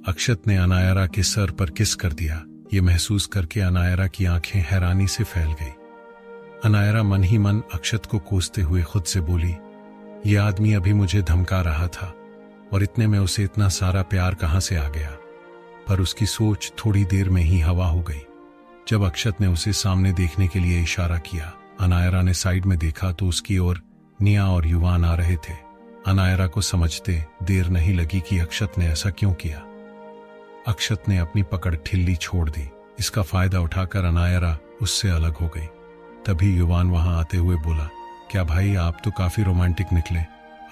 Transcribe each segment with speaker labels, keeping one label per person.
Speaker 1: अक्षत ने अनायरा के सर पर किस कर दिया। ये महसूस करके अनायरा की आंखें हैरानी से फैल गई। अनायरा मन ही मन अक्षत को कोसते हुए खुद से बोली, ये आदमी अभी मुझे धमका रहा था और इतने में उसे इतना सारा प्यार कहां से आ गया। पर उसकी सोच थोड़ी देर में ही हवा हो गई। जब अक्षत ने उसे सामने देखने के लिए इशारा किया, अनायरा ने साइड में देखा तो उसकी ओर निया और युवान आ रहे थे। अनायरा को समझते देर नहीं लगी कि अक्षत ने ऐसा क्यों किया। अक्षत ने अपनी पकड़ ठिल्ली छोड़ दी। इसका फायदा उठाकर अनायरा उससे अलग हो गई। तभी युवान वहां आते हुए बोला, क्या भाई, आप तो काफी रोमांटिक निकले।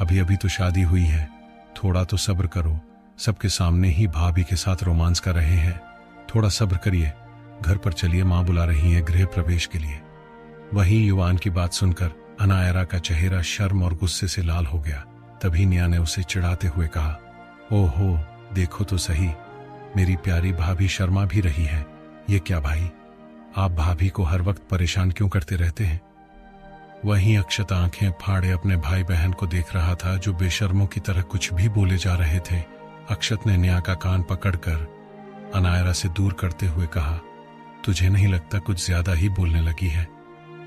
Speaker 1: अभी अभी तो शादी हुई है, थोड़ा तो सब्र करो। सबके सामने ही भाभी के साथ रोमांस कर रहे हैं, थोड़ा सब्र करिए। घर पर चलिए, मां बुला रही है गृह प्रवेश के लिए। वहीं युवान की बात सुनकर अनायरा का चेहरा शर्म और गुस्से से लाल हो गया। तभी निया ने उसे चिढ़ाते हुए कहा, ओहो, देखो तो सही, मेरी प्यारी भाभी शर्मा भी रही है। ये क्या भाई, आप भाभी को हर वक्त परेशान क्यों करते रहते हैं। वहीं अक्षत आंखें फाड़े अपने भाई बहन को देख रहा था, जो बेशर्मों की तरह कुछ भी बोले जा रहे थे। अक्षत ने निया का कान पकड़कर अनायरा से दूर करते हुए कहा, तुझे नहीं लगता कुछ ज्यादा ही बोलने लगी है?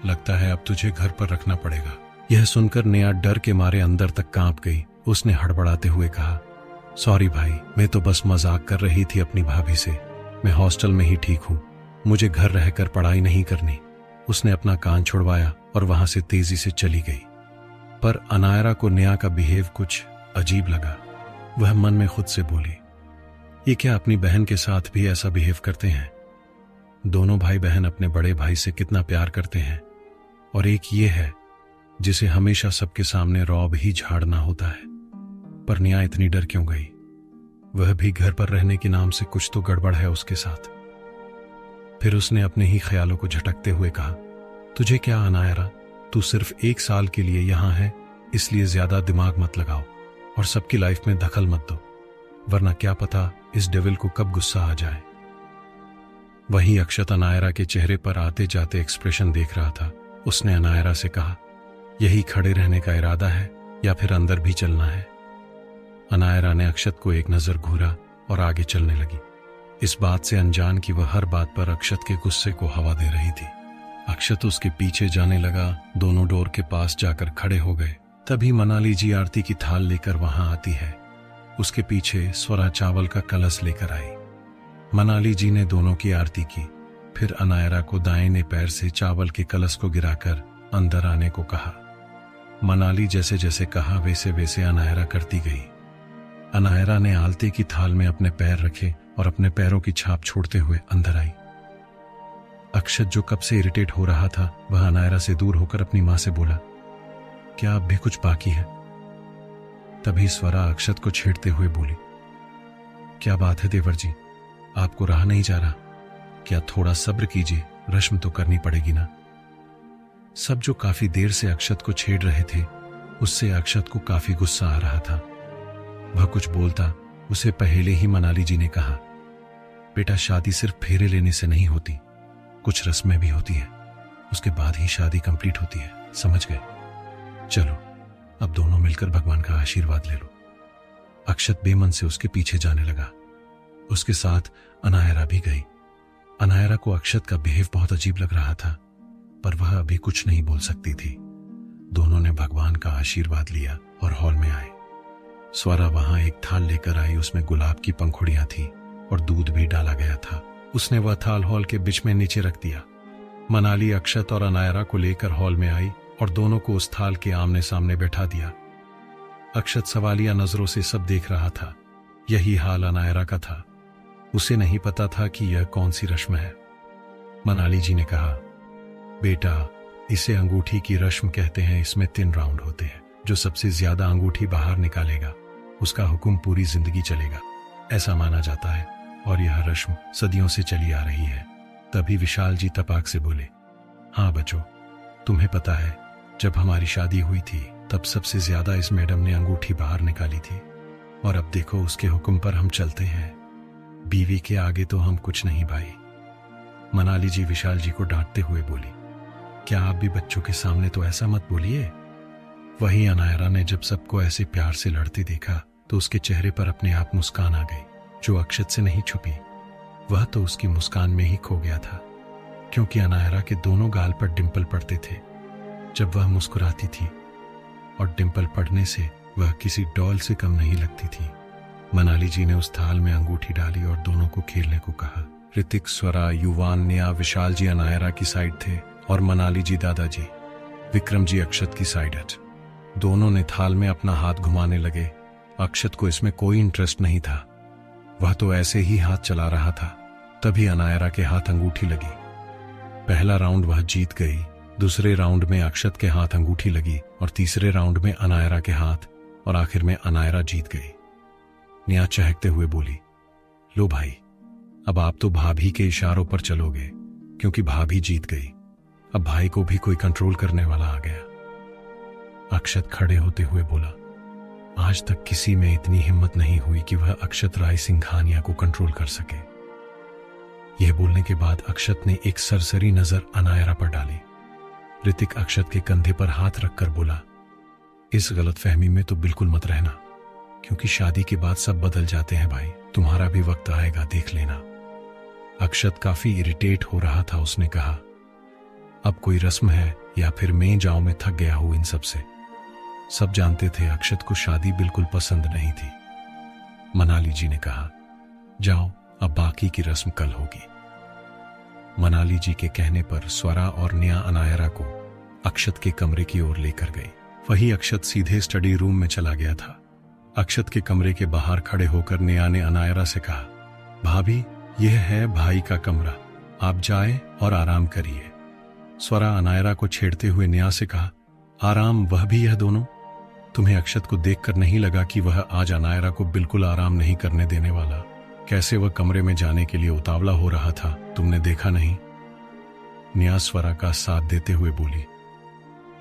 Speaker 1: लगता है अब तुझे घर पर रखना पड़ेगा। यह सुनकर निया डर के मारे अंदर तक कांप गई। उसने हड़बड़ाते हुए कहा, सॉरी भाई, मैं तो बस मजाक कर रही थी अपनी भाभी से। मैं हॉस्टल में ही ठीक हूँ, मुझे घर रहकर पढ़ाई नहीं करनी। उसने अपना कान छुड़वाया और वहां से तेजी से चली गई। पर अनायरा को निया का बिहेव कुछ अजीब लगा। वह मन में खुद से बोली, ये क्या अपनी बहन के साथ भी ऐसा बिहेव करते हैं? दोनों भाई बहन अपने बड़े भाई से कितना प्यार करते हैं, और एक ये है जिसे हमेशा सबके सामने रौब ही झाड़ना होता है। पर निया इतनी डर क्यों गई? वह भी घर पर रहने के नाम से कुछ तो गड़बड़ है उसके साथ। फिर उसने अपने ही ख्यालों को झटकते हुए कहा, तुझे क्या अनायरा, तू सिर्फ 1 साल के लिए यहां है, इसलिए ज्यादा दिमाग मत लगाओ और सबकी लाइफ में दखल मत दो, वरना क्या पता इस डेविल को कब गुस्सा आ जाए। वहीं अक्षत अनायरा के चेहरे पर आते जाते एक्सप्रेशन देख रहा था। उसने अनायरा से कहा, यही खड़े रहने का इरादा है या फिर अंदर भी चलना है? अनायरा ने अक्षत को एक नजर घूरा और आगे चलने लगी, इस बात से अनजान कि वह हर बात पर अक्षत के गुस्से को हवा दे रही थी। अक्षत उसके पीछे जाने लगा। दोनों डोर के पास जाकर खड़े हो गए। तभी मनाली जी आरती की थाल लेकर वहां आती है। उसके पीछे स्वरा चावल का कलश लेकर आई। मनाली जी ने दोनों की आरती की, फिर अनायरा को दाहिने पैर से चावल के कलश को गिराकर अंदर आने को कहा। मनाली जैसे जैसे कहा वैसे वैसे अनायरा करती गई। अनायरा ने आलते की थाल में अपने पैर रखे और अपने पैरों की छाप छोड़ते हुए अंदर आई। अक्षत जो कब से इरिटेट हो रहा था, वह अनायरा से दूर होकर अपनी मां से बोला, क्या अब भी कुछ बाकी है? तभी स्वरा अक्षत को छेड़ते हुए बोली, क्या बात है देवर जी, आपको रहा नहीं जा रहा? क्या थोड़ा सब्र कीजिए, रस्म तो करनी पड़ेगी ना। सब जो काफी देर से अक्षत को छेड़ रहे थे, उससे अक्षत को काफी गुस्सा आ रहा था। वह कुछ बोलता, उसे पहले ही मनाली जी ने कहा, बेटा, शादी सिर्फ फेरे लेने से नहीं होती, कुछ रस्में भी होती है, उसके बाद ही शादी कंप्लीट होती है, समझ गए? चलो अब दोनों मिलकर भगवान का आशीर्वाद ले लो। अक्षत बेमन से उसके पीछे जाने लगा। उसके साथ अनायरा भी गई। अनायरा को अक्षत का बिहेव बहुत अजीब लग रहा था, पर वह अभी कुछ नहीं बोल सकती थी। दोनों ने भगवान का आशीर्वाद लिया और हॉल में आए। स्वरा वहां एक थाल लेकर आई। उसमें गुलाब की पंखुड़ियां थी और दूध भी डाला गया था। उसने वह थाल हॉल के बीच में नीचे रख दिया। मनाली अक्षत और अनायरा को लेकर हॉल में आई और दोनों को उस थाल के आमने सामने बैठा दिया। अक्षत सवालिया नजरों से सब देख रहा था। यही हाल अनायरा का था। उसे नहीं पता था कि यह कौन सी रस्म है। मनाली जी ने कहा, बेटा, इसे अंगूठी की रस्म कहते हैं। इसमें 3 राउंड होते हैं। जो सबसे ज्यादा अंगूठी बाहर निकालेगा, उसका हुक्म पूरी जिंदगी चलेगा, ऐसा माना जाता है। और यह रस्म सदियों से चली आ रही है। तभी विशाल जी तपाक से बोले, हाँ बच्चों, तुम्हें पता है, जब हमारी शादी हुई थी तब सबसे ज्यादा इस मैडम ने अंगूठी बाहर निकाली थी, और अब देखो उसके हुक्म पर हम चलते हैं। बीवी के आगे तो हम कुछ नहीं भाई। मनाली जी विशाल जी को डांटते हुए बोली, क्या आप भी बच्चों के सामने तो ऐसा मत बोलिए। वहीं अनायरा ने जब सबको ऐसे प्यार से लड़ते देखा तो उसके चेहरे पर अपने आप मुस्कान आ गई। जो अक्षत से नहीं छुपी वह तो उसकी मुस्कान में ही खो गया था, क्योंकि अनायरा के दोनों गाल पर डिंपल पड़ते थे जब वह मुस्कुराती थी, और डिंपल पड़ने से वह किसी डॉल से कम नहीं लगती थी। मनाली जी ने उस थाल में अंगूठी डाली और दोनों को खेलने को कहा। ऋतिक, स्वरा, युवान, नेहा, विशाल जी अनायरा की साइड थे और मनाली जी दादाजी, विक्रम जी अक्षत की साइड हट। दोनों ने थाल में अपना हाथ घुमाने लगे। अक्षत को इसमें कोई इंटरेस्ट नहीं था, वह तो ऐसे ही हाथ चला रहा था। तभी अनायरा के हाथ अंगूठी लगी। पहला राउंड वह जीत गई, दूसरे राउंड में अक्षत के हाथ अंगूठी लगी और तीसरे राउंड में अनायरा के हाथ, और आखिर में अनायरा जीत गई। नेहा चहकते हुए बोली, लो भाई, अब आप तो भाभी के इशारों पर चलोगे, क्योंकि भाभी जीत गई। अब भाई को भी कोई कंट्रोल करने वाला आ गया। अक्षत खड़े होते हुए बोला, आज तक किसी में इतनी हिम्मत नहीं हुई कि वह अक्षत राय सिंघानिया को कंट्रोल कर सके। यह बोलने के बाद अक्षत ने एक सरसरी नजर अनायरा पर डाली। ऋतिक अक्षत के कंधे पर हाथ रखकर बोला, इस गलतफहमी में तो बिल्कुल मत रहना, क्योंकि शादी के बाद सब बदल जाते हैं भाई, तुम्हारा भी वक्त आएगा, देख लेना। अक्षत काफी इरिटेट हो रहा था। उसने कहा, अब कोई रस्म है या फिर मैं जाऊं, मैं थक गया हूं इन सब से। सब जानते थे अक्षत को शादी बिल्कुल पसंद नहीं थी। मनाली जी ने कहा, जाओ, अब बाकी की रस्म कल होगी। मनाली जी के कहने पर स्वरा और नेहा अनायरा को अक्षत के कमरे की ओर लेकर गई। वही अक्षत सीधे स्टडी रूम में चला गया था। अक्षत के कमरे के बाहर खड़े होकर नेहा ने अनायरा से कहा, भाभी, यह है भाई का कमरा, आप जाएं और आराम करिए। स्वरा अनायरा को छेड़ते हुए नेहा से कहा, आराम, वह भी यह दोनों? तुम्हें अक्षत को देखकर नहीं लगा कि वह आज अनायरा को बिल्कुल आराम नहीं करने देने वाला? कैसे वह कमरे में जाने के लिए उतावला हो रहा था, तुमने देखा नहीं? नेहा स्वरा का साथ देते हुए बोली,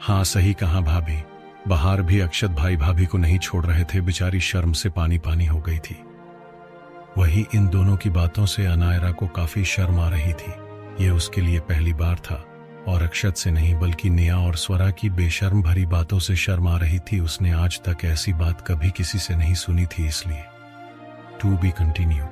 Speaker 1: हाँ सही कहा भाभी, बाहर भी अक्षत भाई भाभी को नहीं छोड़ रहे थे, बेचारी शर्म से पानी पानी हो गई थी। वही इन दोनों की बातों से अनायरा को काफी शर्म आ रही थी। यह उसके लिए पहली बार था, और अक्षत से नहीं बल्कि नेहा और स्वरा की बेशर्म भरी बातों से शर्म आ रही थी। उसने आज तक ऐसी बात कभी किसी से नहीं सुनी थी, इसलिए। To be continue.